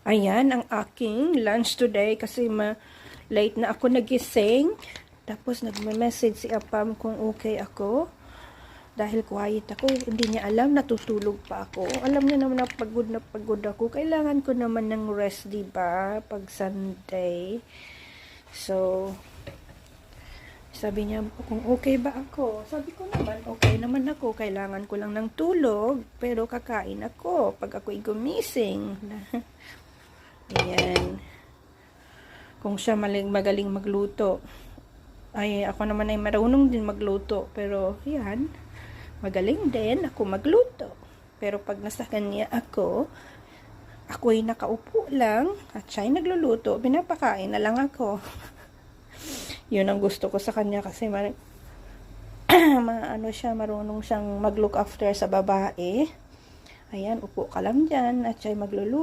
Ayan ang aking lunch today kasi late na ako nagising. Tapos nagme-message si Apam kung okay ako. Dahil quiet ako, hindi niya alam, natutulog pa ako. Alam niya naman na pagod ako. Kailangan ko naman ng rest, diba? Pag Sunday. So, sabi niya kung okay ba ako. Sabi ko naman, okay naman ako. Kailangan ko lang ng tulog. Pero kakain ako pag ako'y gumising. Ayan. Kung siya magaling magluto. Ay, ako naman ay marunong din magluto. Pero, yan. Magaling din ako magluto. Pero pag nasa kanya ako'y nakaupo lang at siya'y nagluluto, pinapakain na lang ako. Yun ang gusto ko sa kanya kasi ano siya, marunong siyang mag-look after sa babae. Ayan, upo ka lang dyan at siya'y magluluto.